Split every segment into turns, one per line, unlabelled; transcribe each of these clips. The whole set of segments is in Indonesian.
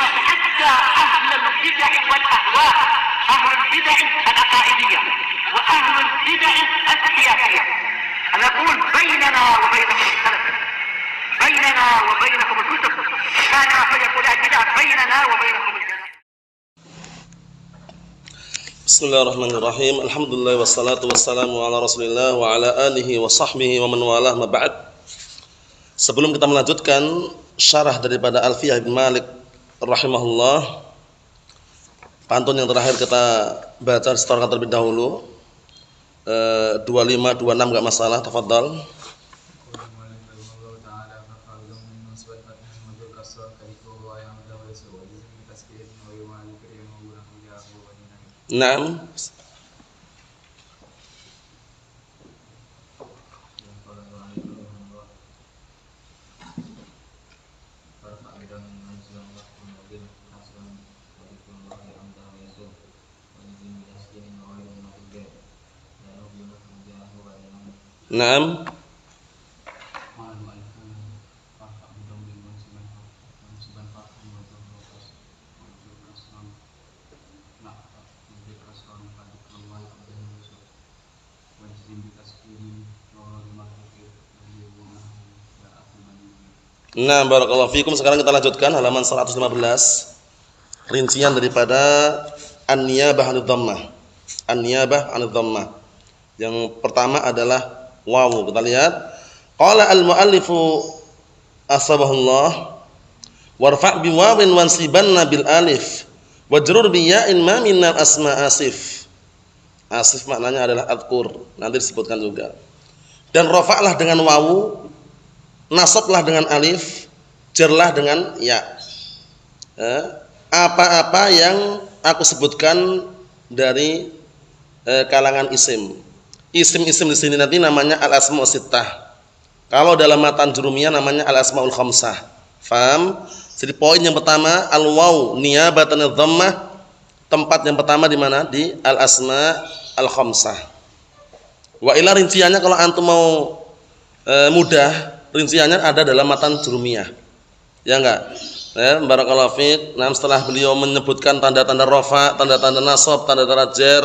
حتى أهل البدع والأهواء، أهل البدع العقائدية وأهل البدع السياسية. أنا أقول بيننا وبينكم السلف، بيننا وبينكم الكتب، كان فيقول البدع بيننا وبينكم الجنة.
Bismillahirrahmanirrahim. Alhamdulillah wassalatu wassalamu ala Rasulillah wa ala alihi wa sahbihi wa man walah ma ba'd. Sebelum kita melanjutkan syarah daripada Alfiyah bin Malik rahimahullah, pantun yang terakhir kita baca setorkan terlebih dahulu. 25 26 enggak masalah, tafadhal. Naam. Naam. Nah, barakallahu fikum. Sekarang kita lanjutkan halaman 115. Rincian daripada an-niyabah 'anil dhammah. An-niyabah 'anil dhammah. Yang pertama adalah wawu. Kita lihat. Qala al-muallifu asbahullah warfa' bi wawin wansibanna bil alif wajrur bi ya'in ma minal asma asif. Asif maknanya adalah adkur. Nanti disebutkan juga. Dan rafa'lah dengan wawu, nasablah dengan alif, jarlah dengan ya. Apa-apa yang aku sebutkan dari kalangan isim. Isim-isim di sini nanti namanya al-asma'us sittah. Kalau dalam matan jurumiyah namanya al-asma'ul khamsah. Faham? Jadi poin yang pertama al-waw niyabatan adh-dhammah. Tempat yang pertama di mana? Di al-asma' al-khamsah. Wa ila rinciannya kalau antum mau mudah, rinciannya ada dalam matan jurumiyah. Ya enggak? Barakallahu fiik. Nah, setelah beliau menyebutkan tanda-tanda rafa, tanda-tanda nasab, tanda-tanda jar,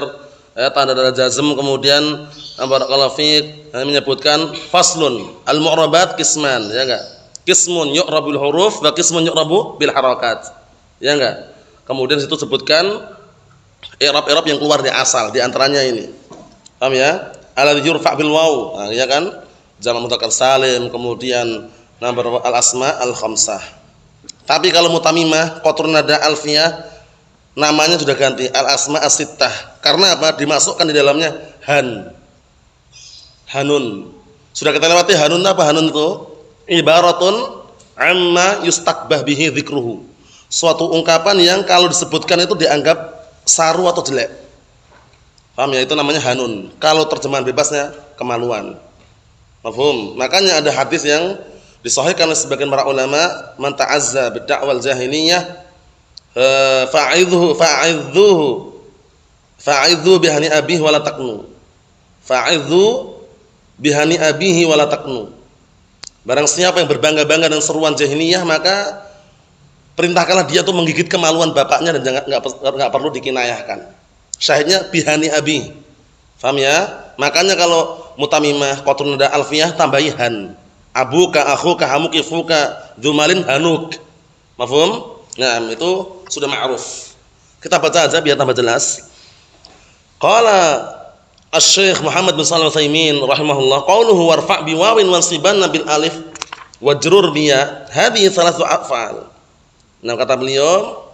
tanda-tanda jazm, kemudian barakallahu fiik menyebutkan faslun al-mu'rabat qisman, ya enggak? Qismun yu'rabul huruf wa qismun yu'rabu bil harakat. Ya enggak? Kemudian situ sebutkan i'rab-i'rab yang keluar di asal, di antaranya ini. Paham ya? Alladzi yurfa' bil waw. Nah, ya kan? Jamak mudzakkar salim, kemudian nomor al-asma al-khamsah. Tapi kalau mutamimah qatrun nada alfiyah namanya sudah ganti al-asma as-sittah. Karena apa? Dimasukkan di dalamnya han. Hanun. Sudah kita lewati hanun apa? Hanun itu ibaratun amma yustakbah bihi dzikruhu. Suatu ungkapan yang kalau disebutkan itu dianggap saru atau jelek. Paham ya? Itu namanya hanun. Kalau terjemahan bebasnya kemaluan. Mafhum? Makanya ada hadis yang disahihkan oleh sebagian para ulama, man ta'azza bid-da'wal jahiliyah fa'idhu bihani abihi wala taqnu. Fa'idhu bihani abihi wala taqnu. Barang siapa yang berbangga-bangga dengan seruan jahiliyah, maka perintahkanlah dia tuh menggigit kemaluan bapaknya dan enggak perlu dikinayahkan. Syahidnya bihani abi. Paham ya? Makanya kalau mutamimah qatrun nada alfiyah tambahi han. Abuka akhuka hamuki fuka dzumalin hanuk. Mafhum? Nah, itu sudah ma'ruf. Kita baca aja biar tambah jelas. Qala Asy-Syaikh Muhammad bin Shalih Al-Utsaimin rahimahullah qauluhu warfa' bi wawin wansibanna bil alif wajrur bi ya. Hadhihi thalathu af'al. Nah, kata beliau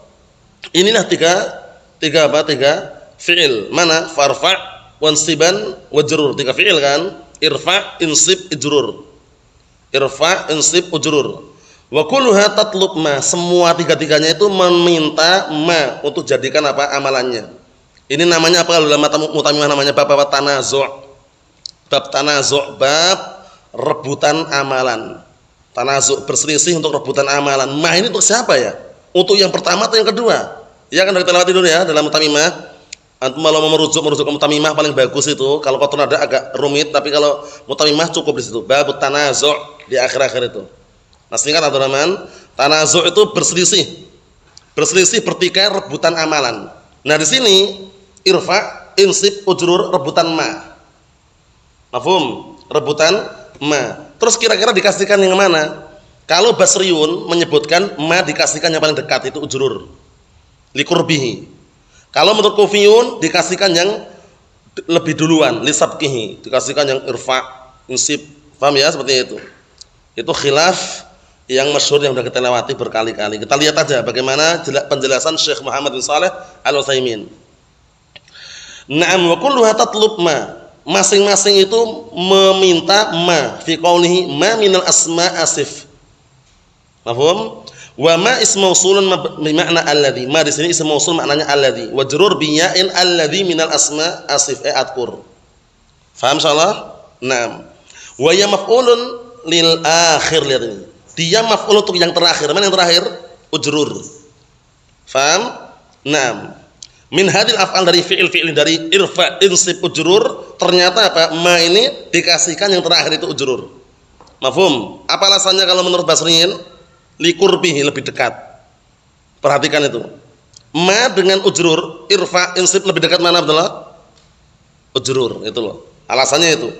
inilah tiga fi'il. Mana? Farfa', wansiban, wajrur. Tiga fi'il kan? Irfa', insib, ijrur. Irfa', insib, ujrur. Wa kulluha tatlub ma. Semua tiga-tiganya itu meminta ma untuk jadikan apa? Amalannya. Ini namanya apa kalau dalam mutamimah namanya bab tanazu'. Bab tanazu', bab rebutan amalan. Tanazu' berselisih untuk rebutan amalan. Ma ini untuk siapa ya? Untuk yang pertama atau yang kedua? Ya kan kita lewati dulu ya dalam mutamimah. Antum kalau mau merujuk ke mutamimah paling bagus itu. Kalau qatrun nada agak rumit, tapi kalau mutamimah cukup di situ. Bab tanazu' di akhir-akhir itu. Masih ingat Abdurrahman? Tanazu' itu berselisih. berselisih, bertikai, rebutan amalan. Nah, di sini irfa, insib, ujrur, rebutan ma. Mafhum? Rebutan ma. Terus kira-kira dikasihkan yang mana? Kalau Basriun menyebutkan ma dikasihkan yang paling dekat, itu ujrur. Liqurbihi. Kalau menurut Kufiyun dikasihkan yang lebih duluan, lisabqihi, dikasihkan yang irfa, insib. Paham ya, seperti itu. Itu khilaf yang masyhur yang sudah kita lewati berkali-kali. Kita lihat aja bagaimana penjelasan Syekh Muhammad bin Shalih Al-Utsaimin. Na'am wa kulluha tatlub ma. Masing-masing itu meminta ma fi qaulihi ma minal asma asif. Mafhum? Wa ma ismu mausulun bermakna alladhi. Ma di sini ismu mausul maknanya alladhi. Wa jurur bi ya'in alladhi minal asma asif adkur. Faham insyaallah? Naam. Wa ya maf'ulun lil akhir, lihat ini. Dia maf'ul untuk yang terakhir. Mana yang terakhir? Ujrur. Faham? Naam. Min hadil af'al, dari fi'il dari irfa, insib, ujrur, ternyata apa? Ma ini dikasihkan yang terakhir itu ujrur. Mafhum? Apa alasannya kalau menurut Basriyin? Liqurbihi, lebih dekat. Perhatikan itu. Ma dengan ujrur, irfa, insib lebih dekat mana, Abdullah? Ujrur, itu loh. Alasannya itu.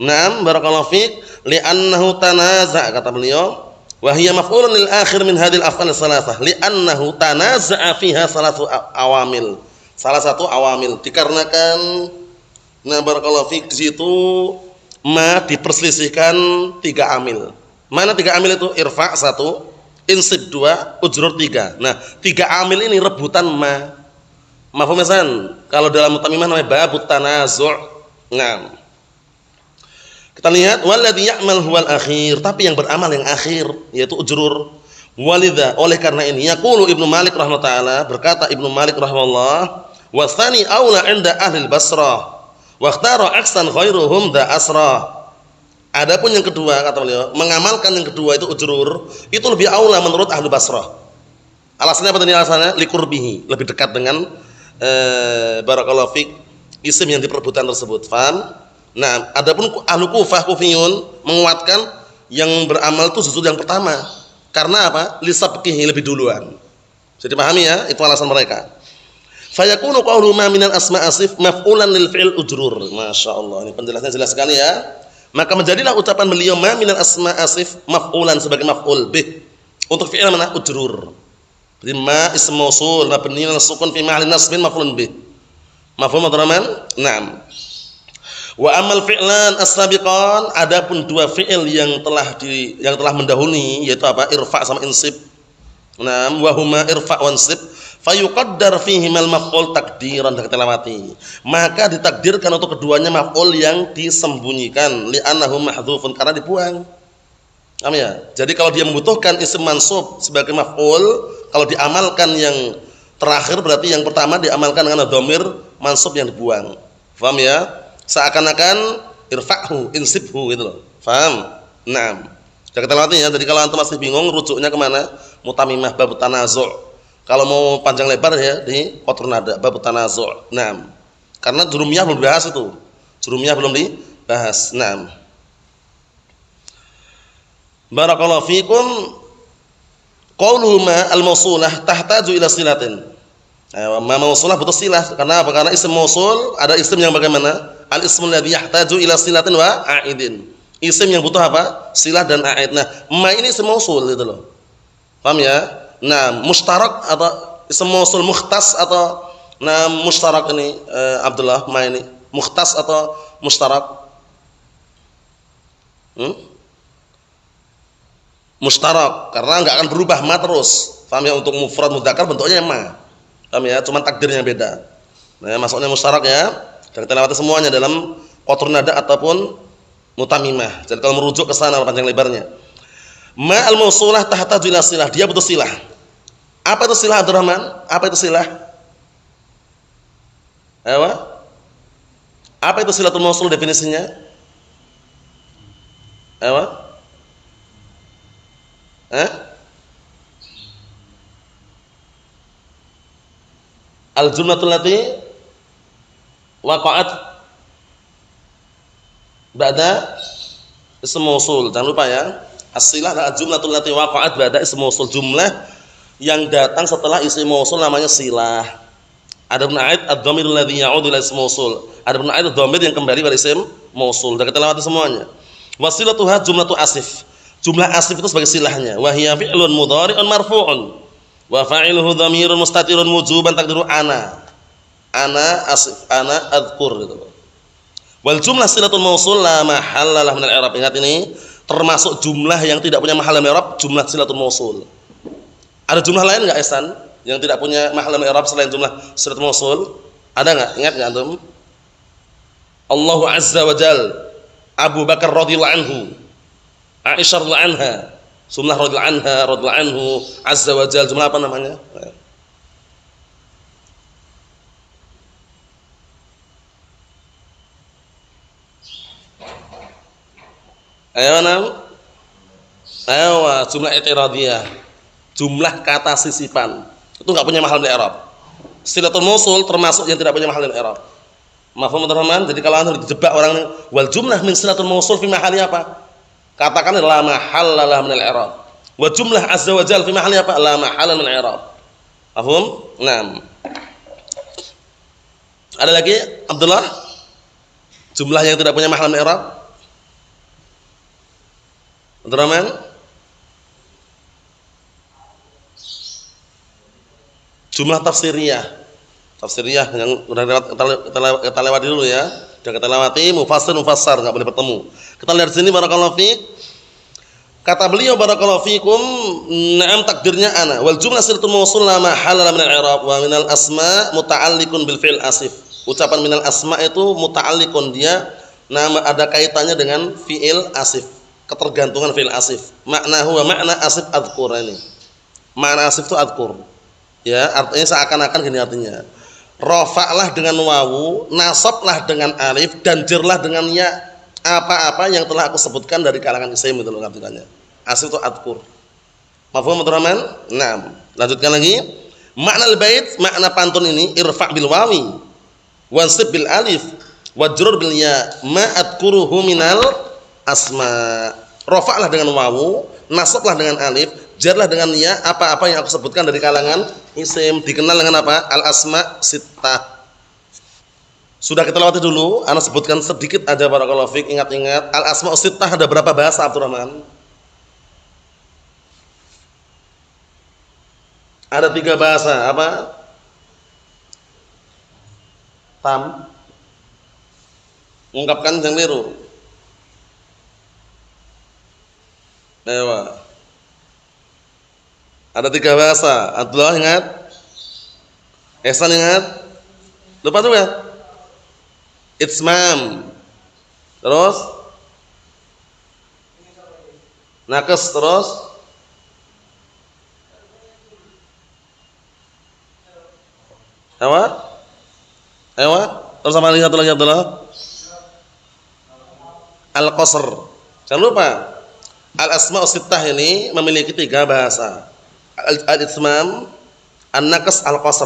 Naam, barakallahu fiik, li'annahu tanaza', kata beliau, wa hiya maf'ulun lil akhir min hadhil af'al tsalatsah, li'annahu tanaza'a fiha salatu awamil. Salah satu awamil dikarenakan, nah barakallahu fiik, di situ ma diperselisihkan 3 amil. Mana 3 amil itu? Irfa 1, insib 2, ujrur 3. Nah, 3 amil ini rebutan ma. Mafhum ya? Kalau dalam mutamimah namanya babut tanazu'. Nah, kita lihat walladzi ya'mal huwal akhir, tapi yang beramal yang akhir yaitu ujrur. Walidha, oleh karena ini yaqulu Ibnu Malik rahimahullah taala, berkata Ibnu Malik rahimahullah, wa tsani aula 'inda ahli al-Basrah wa ikhtara aksan khairuhum da asra. Adapun yang kedua, kata beliau, mengamalkan yang kedua itu ujrur, itu lebih aula menurut ahli Basrah. Alasannya apa tadi alasannya? Liqurbihi, lebih dekat dengan barakallahu fik isim yang diperebutan tersebut. Faham? Nah, adapun ahlu Kufah, Kufiyun menguatkan yang beramal itu justru yang pertama. Karena apa? Lisabqihi, lebih duluan. Jadi pahami ya, itu alasan mereka. Fayakunu qawlu ma minal asma asif maf'ulan lil fi'il ujrur. Masyaallah, ini penjelasannya jelas sekali ya. Maka menjadilah ucapan beliau ma minal asma asif maf'ulan sebagai maf'ul bih. Untuk fi'il mana? Ujrur. Jadi ma ism mausul mabni 'ala sukun fi mahalli nasbin maf'ulun bih. Mafhum Abdurrahman? Naam. Wa amal fi'lan as-sabiqan, adapun 2 fi'il yang telah mendahului yaitu apa? Irfa sama insib. Naam, wa huma irfa wa insib, fayuqaddar fihi mal maf'ul takdiran, kita lewati. Maka ditakdirkan untuk keduanya maf'ul yang disembunyikan, li'annahu mahdhufun, karena dibuang. Paham ya? Jadi kalau dia membutuhkan isim mansub sebagai maf'ul, kalau diamalkan yang terakhir berarti yang pertama diamalkan dengan dhamir mansub yang dibuang. Paham ya? Seakan-akan irfa'hu, insibhu gitu loh. Faham? Naam. Sudah kita lewati ya. Jadi kalau antum masih bingung rujuknya kemana? Mutamimah bab tanazu'. Kalau mau panjang lebar ya di qatrun nada bab tanazu'. Naam. Karena jurumiyah belum dibahas itu. Jurumiyah belum dibahas. Naam. Barakallahu fikum. Qauluhu ma al-mausulah tahtaju ila silatin. Ma mausulah butuh silah. Karena apa? Karena isim mausul ada isim yang bagaimana? Al-ismul ladzi yahtaju ila silatin wa a'idin. Isim yang butuh apa? Silah dan a'id. Nah, ma ini isim mausul gitu loh. Paham ya? Nah, mustarak atau isim mausul mukhtas atau nah mustarak ini Abdullah, ma ini mukhtas atau mustarak? Mustarak, karena enggak akan berubah ma terus. Paham ya? Untuk mufrad mudzakkar bentuknya ma. Paham ya? Cuma takdirnya beda. Nah, masuknya mustarak ya. Dan kita lewati semuanya dalam qatrun nada ataupun mutamimah. Jadi kalau merujuk ke sana panjang lebarnya. Ma al-mausulah tahtaju ila silah, dia butuh silah. Apa itu silah Abdurrahman? Apa itu silah? Apa itu silatul mausul definisinya? Al-jumlatul lati waqa'at ba'da ism mausul. Jangan lupa ya. As-silah adalah jumlatul lati waqa'at ba'da ism mausul, jumlah yang datang setelah isim mausul namanya silah. Adapun a'id ad-dhamirul ladzi ya'udu ila ism mausul. Adapun a'id ad-dhamir yang kembali pada isim mausul. Sudah kita lewati semuanya. Wasilatuha jumlatu asif. Jumlah asif itu sebagai silahnya. Wa hiya fi'lun mudhari'un marfu'un. Wa fa'iluhu dhamirun mustatirun wujuban taqdiru ana. Ana asif, ana adhkur gitu. Wal jumlah silatul mausul la mahalla lah min al-i'rab. Ingat ini termasuk jumlah yang tidak punya mahal i'rab, jumlah silatul mausul. Ada jumlah lain enggak Ihsan yang tidak punya mahal i'rab selain jumlah silatul mausul? Ada enggak? Ingat enggak antum? Allahu azza wa jal, Abu Bakar radhiyallahu anhu, Aisyah radhiyallahu anha, jumlah radhiyallahu anha, radhiyallahu anhu, azza wa jal, jumlah apa namanya? Ayo nam. Ayo jumlah i'tiradiyah. Jumlah kata sisipan. Itu enggak punya mahal i'rab. Silatul mausul termasuk yang tidak punya mahal i'rab. Mafhum teman-teman? Jadi kalau anda dijebak orang wal jumlah min silatul mausul fi mahali apa? Katakan la mahallalah min al-i'rab. Wa jumlah azza wa jalla fi mahali apa? La mahalla min al-i'rab. Mafhum? Naam. Ada lagi Abdullah? Jumlah yang tidak punya mahal i'rab? Abdurrahman? Jumlah tafsiriyah. Tafsiriyah yang sudah kita lewati dulu ya. Sudah kita lewati mufassir mufassar enggak boleh bertemu. Kita lihat sini barakallahu fiik. Kata beliau barakallahu fiikum, na'am takdirnya ana. Wal jumlah silatul mausul la mahalla min al-i'rab wa min al-asma muta'alliqun bil fi'l asif. Ucapan minal asma itu muta'alliqun, dia nama ada kaitannya dengan fi'il asif. Ketergantungan fi'il asif. Maknahu wa makna asif adhkur ini. Makna asif itu adhkur. Ya, artinya seakan-akan gini artinya. Rafa'lah dengan wawu, nasablah dengan alif, dan jirlah dengan ya. Apa-apa yang telah aku sebutkan dari kalangan isim itu loh artinya. Asif itu adhkur. Mafhum Abdurrahman? Naam. Lanjutkan lagi. Makna al-bait, makna pantun ini irfa' bil wawi, wansib bil alif, wajrur bil ya, ma adhkuruhu minal asma. Rafa'lah dengan wawu, nasablah dengan alif, jarlah dengan ya, apa-apa yang aku sebutkan dari kalangan isim, dikenal dengan apa? Al-asma sittah. Sudah kita lewati dulu, ana sebutkan sedikit aja barakallahu fiik, ingat-ingat. Al-asma sittah ada berapa bahasa Abdurrahman? Ada 3 bahasa, apa? Tam. Ungkapkan yang keliru. Dewa. Ada 3 bahasa. Abdullah ingat? Ihsan ingat? Lupa tuh ya? Itsmam. Terus? Nakes terus? Apa? Ewa? Terus sama lihat lagi Abdullah? Al-qasr. Jangan lupa. Al-asma'us sittah ini memiliki 3 bahasa. Al-itsmam, an-naqs, al-qasr.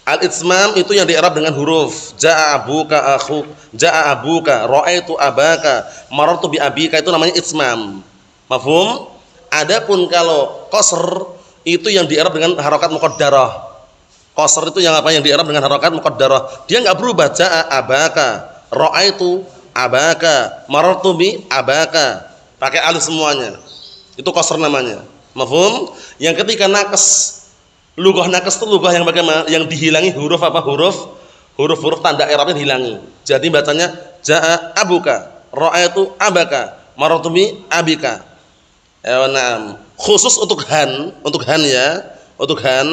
Al-itsmam itu yang di-i'rab dengan huruf. Ja'a abuka akhuk, ja'a abuka, ra'aitu abaka, marartu bi abika, itu namanya itsmam. Mafhum? Adapun kalau qasr itu yang di-i'rab dengan harakat muqaddarah. Qasr itu yang apa? Yang di-i'rab dengan harakat muqaddarah. Dia enggak berubah. Ja'a abaka, ra'aitu abaka, marartu bi abaka. Pakai alif semuanya. Itu qasr namanya. Mafhum? Yang ketiga naqs. Lughah naqs itu lughah yang bagaimana? Yang dihilangi huruf apa? Huruf tanda i'rabnya dihilangi. Jadi bacanya jaa abuka, ra'aitu abaka, marartu bi abika. Ya na'am. Khusus untuk han ya, untuk han,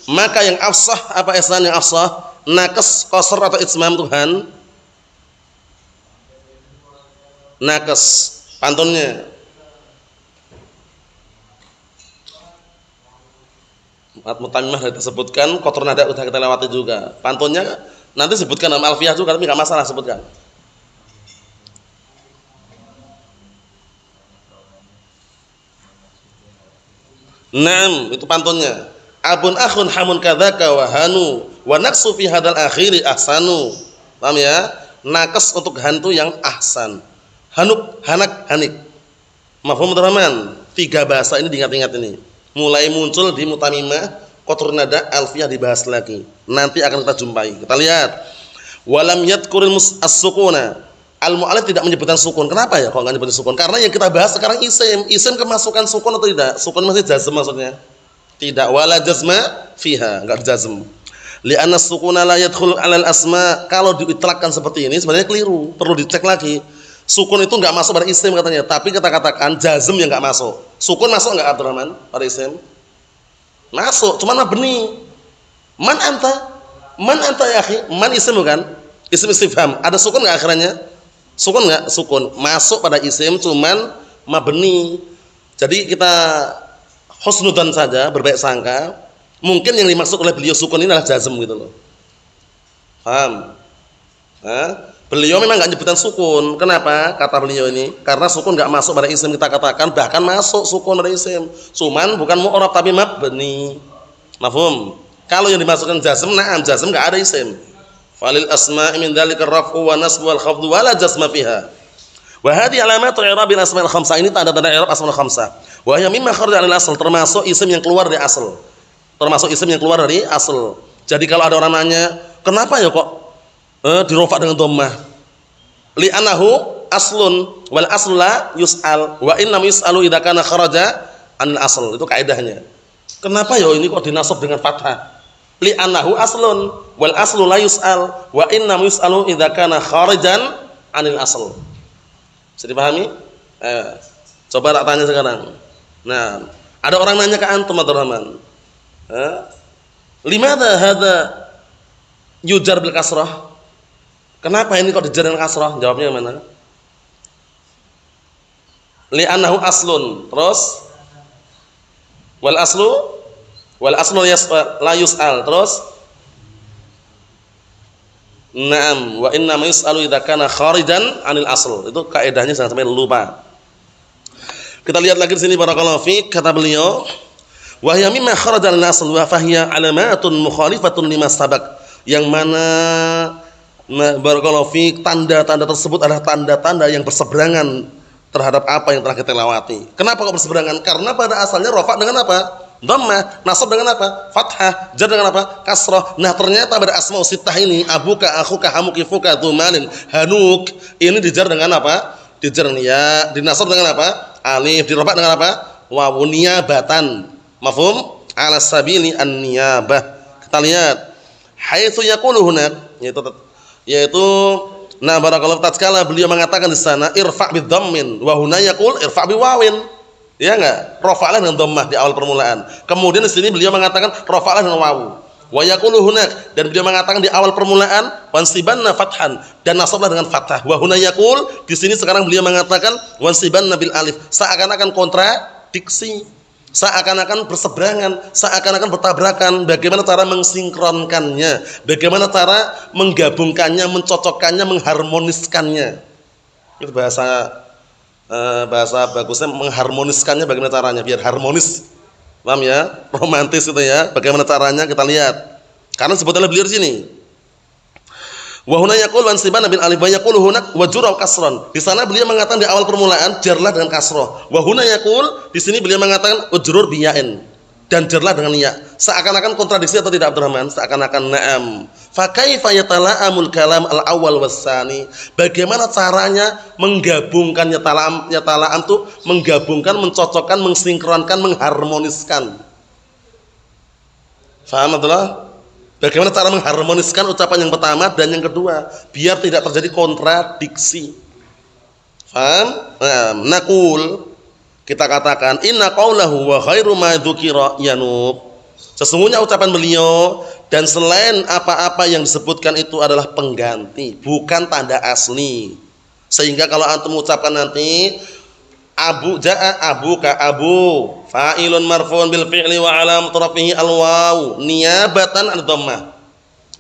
maka yang afsah apa ihsan yang afsah? Naqs, qasr atau itsmam itu han? Naqs. Pantunnya Mutamimah sudah disebutkan, kotor nada sudah kita lewati juga. Pantunnya nanti sebutkan dalam alfiyah juga, tapi enggak masalah sebutkan. Naam, itu pantunnya. Abun akhun hamun kadzaka wa hanu wa naqsu fi hadzal akhiri ahsanu. Paham ya? Naqs untuk hantu yang ahsan. Hanuk, hanak, hanik. Mafhum Abdurrahman? 3 bahasa ini diingat-ingat ini. Mulai muncul di mutamimah, qatrun nada, alfiyah dibahas lagi. Nanti akan kita jumpai. Kita lihat. Walam yadhkuril as-sukuna. Al-mu'allif tidak menyebutkan sukun. Kenapa ya kok enggak menyebutkan sukun? Karena yang kita bahas sekarang isim. Isim kemasukan sukun atau tidak? Sukun masih jazm maksudnya. Tidak, wala jazma fiha, enggak jazm. Li'anna as-sukuna la yadkhul 'alal asma. Kalau diitlaqkan seperti ini sebenarnya keliru. Perlu dicek lagi. Sukun itu enggak masuk pada isim katanya, tapi kita katakan jazm yang enggak masuk. Sukun masuk enggak Abdurrahman pada isim? Masuk, cuman mabni. Man anta? Man anta ya akhi? Man isim bukan? Isim istifham. Ada sukun enggak akhirnya? Sukun enggak? Sukun. Masuk pada isim cuman mabni. Jadi kita husnudzan saja, berbaik sangka. Mungkin yang dimaksud oleh beliau sukun ini adalah jazm gitu loh. Paham? Beliau memang enggak nyebutkan sukun. Kenapa? Kata beliau ini, karena sukun enggak masuk pada isim, kita katakan bahkan masuk sukun pada isim. Cuman bukan mu'rab tapi mabni. Mafhum? Kalau yang dimasukkan jazm, na'am jazm enggak ada isim. Falil asma'i min dzalika ar-raf'u wa nasbu wal khafdu wa la jazma fiha. Wa hadhihi alamatu i'rabil asma'il khamsah. Ini tanda-tanda i'rab asmaul khamsah. Wa hiya mimma kharaja 'anil asl, termasuk isim yang keluar dari asal. Termasuk isim yang keluar dari asal. Jadi kalau ada orang nanya, "Kenapa ya kok dirofa dengan dhammah?" Li'annahu aslun wal aslu la yus'al wa innam yus'alu idza kana kharaja 'anil asl. Itu kaidahnya. Kenapa ya ini kok dinasab dengan fathah? Li'annahu aslun wal aslu la yus'al wa innam yus'alu idza kana kharijan 'anil asl. Bisa dipahami? Coba tak tanya sekarang. Nah, ada orang nanya ke antum Abdurrahman. Limadha hadza yujar bil kasrah? Kenapa ini kok dijar dengan kasrah? Jawabnya mana? Li'annahu aslun. Terus wal aslu la yus'al. Terus na'am wa inna ma yus'alu idza kana kharijan 'anil asl. Itu kaidahnya jangan sampai lupa. Kita lihat lagi di sini barakallahu fiik, kata beliau, wa hiya mimma kharaja 'anil asl wa fahiya 'alamatun mukhalifatun lima sabaq. Yang mana barakallahu fiik, tanda-tanda tersebut adalah tanda-tanda yang berseberangan terhadap apa yang telah kita lewati. Kenapa kok berseberangan? Karena pada asalnya rafa dengan apa? Dhammah, nasab dengan apa? Fathah, jar dengan apa? Kasrah. Nah, ternyata pada asmaul sittah ini, abuka, akhuka, hamuki, fuka, dzumalin, hanuk, ini dijar dengan apa? Dijar dengan ya, dinasab dengan apa? Alif, dirofak dengan apa? Wawu, niyabatan. Mafhum? Ala sabili an-niyabah. Kita lihat. Haitsu yaqulu hunak, yaitu nah barakallahu tatkala beliau mengatakan di sana irfa' bidhammin wa huna yaqul irfa' biwawin. Ya enggak? Rafa'lah dengan dhammah di awal permulaan. Kemudian di sini beliau mengatakan rafa'lah dengan wawu. Wa yaqulu hunak, dan beliau mengatakan di awal permulaan wansibanna fathan, dan nasablah dengan fathah. Wa huna yaqul, di sini sekarang beliau mengatakan wansibanna bil alif. Seakan-akan kontradiksi, seakan-akan berseberangan, seakan-akan bertabrakan. Bagaimana cara mensinkronkannya? Bagaimana cara menggabungkannya, mencocokkannya, mengharmoniskannya? Itu bahasa bagusnya mengharmoniskannya, bagaimana caranya biar harmonis. Paham ya? Romantis itu ya. Bagaimana caranya kita lihat. Karena sebutnya beliau di sini. Wa huna yaqul wansiban bil alif wa yaqulu hunak wa jurra kasran. Di sana beliau mengatakan di awal permulaan jarlah dengan kasrah. Wa huna yaqul, di sini beliau mengatakan ujrur biyain, dan jarlah dengan ya. Seakan-akan kontradiksi atau tidak Abdurrahman? Seakan-akan na'am. Fa kaifa yatala'amul kalam al-awwal was-tsani? Bagaimana caranya menggabungkan yatala'am itu menggabungkan, mencocokkan, mensinkronkan, mengharmoniskan. Faham Abdullah? Bagaimana cara mengharmoniskan ucapan yang pertama dan yang kedua biar tidak terjadi kontradiksi. Faham? Nah, naqul, kita katakan inna qaulahu wa khairu ma dzukira yanub. Sesungguhnya ucapan beliau dan selain apa-apa yang disebutkan itu adalah pengganti, bukan tanda asli. Sehingga kalau antum ucapkan nanti abu jaa abuka abu fa'ilun marfu'un bil fi'li wa alam rafihi al waw niyabatan an dhammah,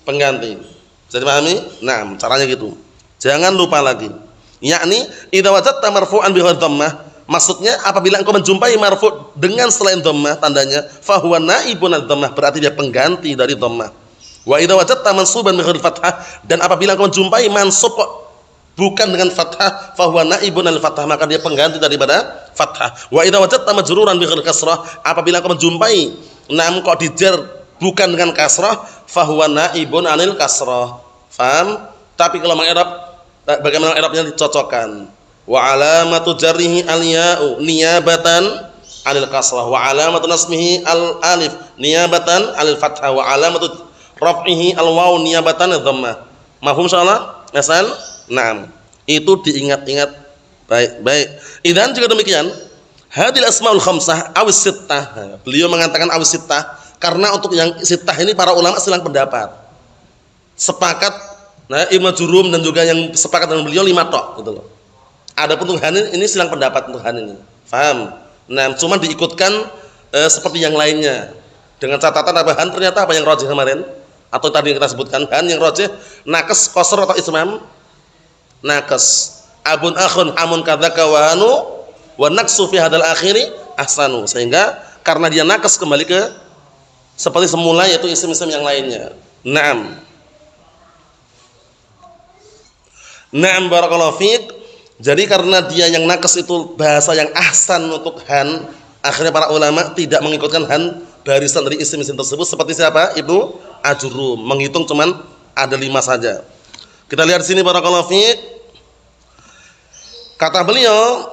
pengganti. Bisa dipahami? Nah, caranya gitu. Jangan lupa lagi. Yakni idza wajadta marfu'an bi ghairi dhammah, maksudnya apabila engkau menjumpai marfu' dengan selain dhammah tandanya fa huwa naibun ad-dhammah, berarti dia pengganti dari dhammah. Wa idza wajadta mansuban bi ghairi fathah, dan apabila engkau menjumpai mansub bukan dengan fathah fa huwa naibun al-fathah, maka dia pengganti daripada fathah. Wa idza wajadta majruran bi ghairi kasrah, apabila kau menjumpai nam kok dijar bukan dengan kasrah, fahuwa naibun anil kasrah. Faham? Tapi kalau mengi'rab bagaimana i'rabnya dicocokkan? Wa alamatu jarrihi al-ya'u niyabatan 'anil kasrah wa alamatu nasmihi al-alif niyabatan 'anil fathah wa alamatu raf'ihi al-waw niyabatan ad-dhammah. Mafhum insyaallah? Hasan? Naam. Itu diingat-ingat baik-baik. Idzan juga demikian, hadil asmaul khamsah awis sittah. Beliau mengatakan awis sittah karena untuk yang sittah ini para ulama silang pendapat. Sepakat, nah Ibnu Jurum dan juga yang sepakat dengan beliau 5 tok gitu loh. Adapun untuk han ini silang pendapat untuk han ini. Paham? Nah, cuma diikutkan seperti yang lainnya. Dengan catatan apa han ternyata apa yang rajih kemarin atau tadi yang kita sebutkan han yang rajih nakes qasr atau ismam? Nakes. Abun akhun hamun kadzaka wa hanu wa naqsu fi hadzal akhiri ahsanu. Sehingga karena dia nakes kembali ke seperti semula yaitu isim-isim yang lainnya. Naam. Naam barakallahu fiik. Jadi karena dia yang nakes itu bahasa yang ahsan untuk han, akhirnya para ulama tidak mengikutkan han barisan dari isim-isim tersebut seperti siapa? Ibnu Ajurum. Menghitung cuman ada 5 saja. Kita lihat sini barakallahu fiik. Kata beliau,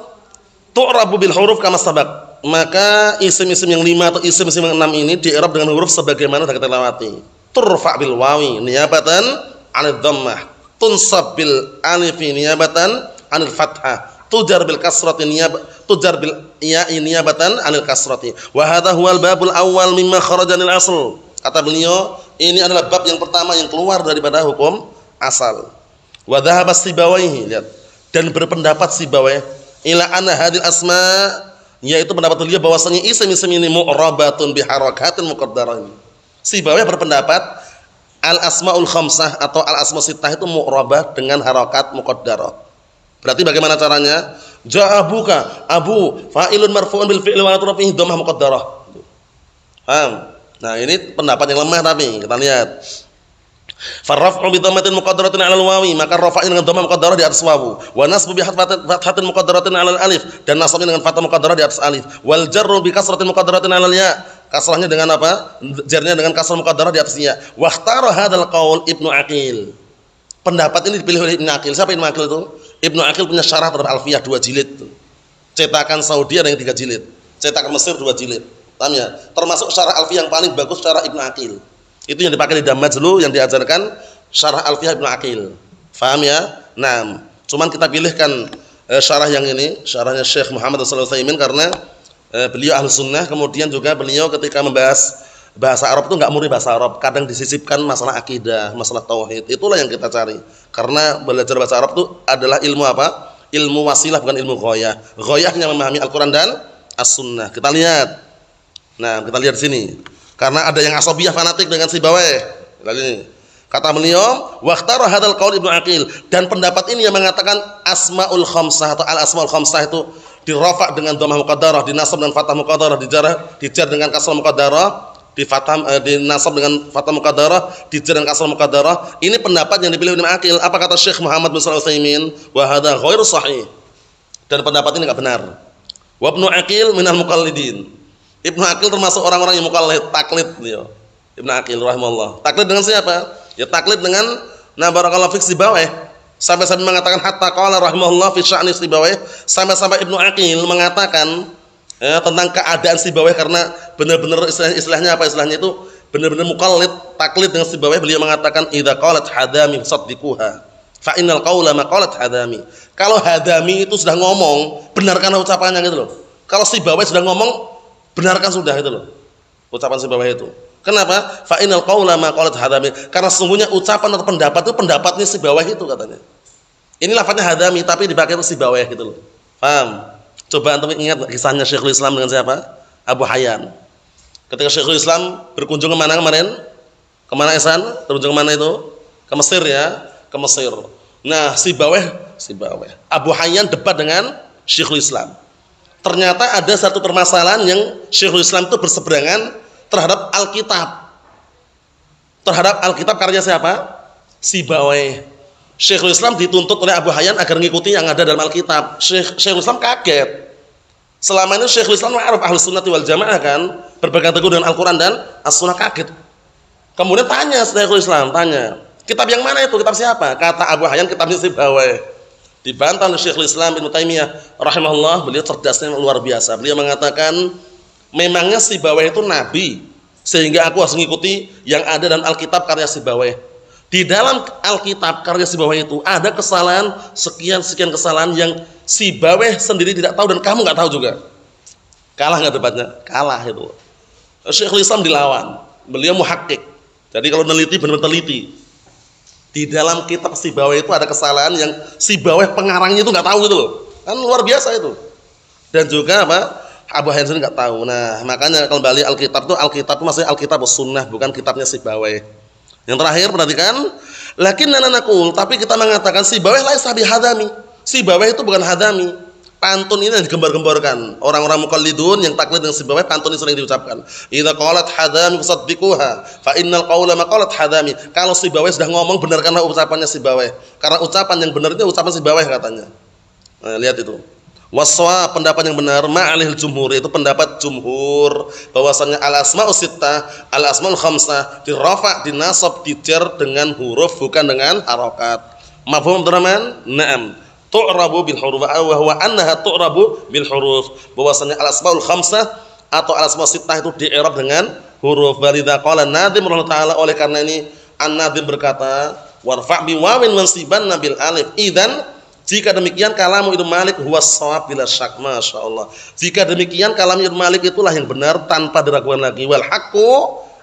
tu'rabu bil huruf kama sabaq. Maka isim-isim yang 5 atau isim-isim yang 6 ini di-i'rab dengan huruf sebagaimana sudah kita lewati. Turfa bil wawi niyabatan 'anil dhammah. Tunsab bil alif niyabatan 'anil fathah. Tujar bil kasrati tujar bil ya'i niyabatan 'anil kasrati. Wa hadha huwal babul awwal mimma kharaja anil asl. Kata beliau, ini adalah bab yang pertama yang keluar daripada hukum asal. Wa dhahaba Sibawaihi, lihat. Dan berpendapat Sibawaihi ila anna hadil asma, yaitu pendapat beliau bahwasanya isim-isim ini mu'rabatun bi harakatin muqaddarah. Sibawaihi berpendapat al asmaul khamsah atau al asma sittah itu mu'rabah dengan harakat muqaddarah. Berarti bagaimana caranya? Ja'abuka abu fa'ilun marfu'un bil fi'li wa atrafihi dhammah muqaddarah. Paham? Nah, ini pendapat yang lemah tapi kita lihat. Farraf'u bi dhammatin muqaddaratin 'alal wawi, maka rafa'nya dengan dhammah muqaddarah di atas wawu. Wa nasbu bi fathatin muqaddaratin 'alal alif, dan nasabnya dengan fathah muqaddarah di atas alif. Wal jarru bi kasratin muqaddaratin 'alal ya, kasrahnya dengan apa? Jarnya dengan kasrah muqaddarah di atas ya. Wa ikhtara hadzal qaul Ibnu Aqil. Pendapat ini dipilih oleh Ibnu Aqil. Siapa Ibnu Aqil itu? Ibnu Aqil punya syarah terhadap Alfiyah 2 jilid. Cetakan Saudi ada yang 3 jilid. Cetakan Mesir 2 jilid. Paham ya? Termasuk syarah Alfiyah yang paling bagus syarah Ibnu Aqil. Itu yang dipakai di Damajlu yang diajarkan syarah Alfiyah Ibnu Aqil. Paham ya? Nah, cuman kita pilihkan syarah yang ini, syarahnya Syekh Muhammad Shalih Al-Utsaimin karena beliau ahli sunnah, kemudian juga beliau ketika membahas bahasa Arab itu enggak murni bahasa Arab, kadang disisipkan masalah akidah, masalah tauhid. Itulah yang kita cari. Karena belajar bahasa Arab itu adalah ilmu apa? Ilmu wasilah bukan ilmu ghayah. Ghayahnya memahami Al-Qur'an dan As-Sunnah. Kita lihat. Nah, kita lihat di sini. Karena ada yang asabiyah fanatik dengan Sibawaihi. Lihat ini. Kata beliau, waqtara hadzal qaul Ibnu Aqil, dan pendapat ini yang mengatakan asmaul khamsah atau al asmaul khamsah itu dirafa dengan dhammah muqaddarah, dinasab dengan fathah muqaddarah, dijar dengan kasrah muqaddarah, dinasab dengan fathah muqaddarah, dijar dengan kasrah muqaddarah. Ini pendapat yang dipilih Ibnu Aqil. Apa kata Syekh Muhammad bin Shalih Al-Utsaimin? Wa hadza ghairu sahih. Dan pendapat ini enggak benar. Wa Ibnu Aqil minal muqallidin. Ibnu Aqil termasuk orang-orang yang muqallid, taklid beliau. Ibnu Aqil rahimahullah. Taklid dengan siapa? Ya taklid dengan barakallahu fik Sibawaihi. Sampai-sampai mengatakan hatta qala rahimahullah fi sya'ni Sibawaihi, sampai-sampai Ibnu Aqil mengatakan tentang keadaan Sibawaihi karena benar-benar istilahnya apa? Istilahnya itu benar-benar muqallid, taklid dengan Sibawaihi. Beliau mengatakan idza qalat hadami saddiquha fa innal qaula ma qalat hadami. Kalau hadami itu sudah ngomong, benarkanlah ucapannya gitu loh. Kalau Sibawaihi sudah ngomong, benarkan sudah itu loh. Ucapan Sibawaihi itu. Kenapa? Fa innal qaula ma qalat hadami. Karena sesungguhnya ucapan atau pendapat itu pendapatnya Sibawaihi itu katanya. Ini lafadznya hadami tapi dipakai untuk Sibawaihi gitu loh. Paham? Coba antum ingat kisahnya Syekhul Islam dengan siapa? Abu Hayyan. Ketika Syekhul Islam berkunjung ke mana kemarin? Kemana Ihsan? Berkunjung ke mana itu? Ke Mesir ya, ke Mesir. Nah, Sibawaihi Abu Hayyan debat dengan Syekhul Islam. Ternyata ada satu permasalahan yang Syekhul Islam itu berseberangan terhadap Alkitab. Terhadap Alkitab karya siapa? Sibawaihi. Syekhul Islam dituntut oleh Abu Hayyan agar mengikuti yang ada dalam Alkitab. Syekhul Islam kaget. Selama ini Syekhul Islam ma'ruf Ahlus Sunnati wal Jamaah kan, berpegang teguh dengan Al-Qur'an dan As-Sunnah, kaget. Kemudian tanya Syekhul Islam, tanya, kitab yang mana itu? Kitab siapa? Kata Abu Hayyan, kitabnya Sibawayh. Dibantah oleh Syekhul Islam Ibnu Taimiyah rahimahullah, beliau cerdasnya luar biasa. Beliau mengatakan, memangnya Sibawayh itu nabi, sehingga aku harus mengikuti yang ada dalam Alkitab karya Sibawayh. Di dalam Alkitab karya Sibawayh itu ada kesalahan, sekian kesalahan yang Sibawayh sendiri tidak tahu dan kamu nggak tahu juga. Kalah nggak debatnya? Kalah itu. Syekhul Islam dilawan. Beliau muhakkik. Jadi kalau neliti benar-benar teliti. Di dalam kitab Sibawayh itu ada kesalahan yang Sibawayh pengarangnya itu nggak tahu gitu loh. Kan luar biasa itu. Dan juga apa? Abu Hayyan nggak tahu. Nah, makanya kembali Alkitab itu maksudnya Alkitab Sunnah, bukan kitabnya Sibawayh. Yang terakhir perhatikan, lakinnana naqul, tapi kita mengatakan Sibawayh laisa bihadami. Sibawayh itu bukan hadami. Pantun ini yang digembar-gemborkan. Orang-orang muqallidun yang taklid dengan Sibawayh, pantun ini sering diucapkan. Idza qalat hadami fasaddiquha, fa innal qawla ma qalat hadami. Kalau Sibawayh sudah ngomong, benarkanlah ucapannya Sibawayh. Karena ucapan yang benar itu ucapan Sibawayh katanya. Nah, lihat itu. Waswa, pendapat yang benar, ma'alil jumhur, itu pendapat jumhur bahwasanya al-asma'us sittah, al-asma'ul khamsah dirafa, dinasab, dijar dengan huruf bukan dengan harokat. Mafhum teman-teman? Naam. Tu'rabu bil huruf wa huwa annaha tu'rabu bil huruf. Bahwasanya al-asma'ul khamsah atau al-asma'us sittah itu di-i'rab dengan huruf. Balidza qala Nadim rahimahullah taala, oleh karena ini An-Nadim berkata, warfa' bi wawin mansiban bil alif. Idzan, jika demikian kalamu Ibnu Malik huwa shawab bila syak. Masyaallah. Jika demikian kalam Ibnu Malik itulah yang benar tanpa diragukan lagi. Wal haqqu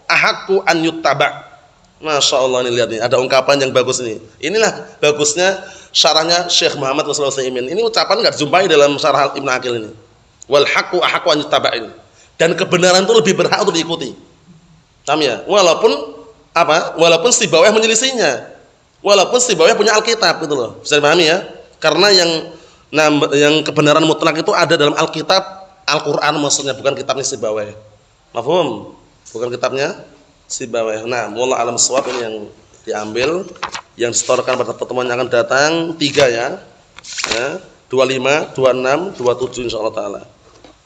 ahaqqu an yuttaba. Masyaallah, ini lihat nih, ada ungkapan yang bagus ini. Inilah bagusnya syarahnya Syekh Muhammad Shalih Utsaimin. Ini ucapan enggak dijumpai dalam syarah Ibnu Aqil ini. Wal haqqu ahaqqu an yuttaba ini. Dan kebenaran itu lebih berhak untuk diikuti. Paham ya? Walaupun Sibawayh menyelisihinya. Walaupun Sibawayh punya Alkitab gitu loh. Bisa dipahami ya? Karena yang kebenaran mutlak itu ada dalam Alkitab, Al-Qur'an maksudnya, bukan kitabnya Sibawayh. Mafhum? Bukan kitabnya Sibawayh. Nah, wallahu a'lam shawab, ini yang diambil, yang disetorkan pada pertemuan yang akan datang 3 ya. 25, 26, 27 insyaallah taala.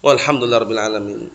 Walhamdulillahirabbil alamin.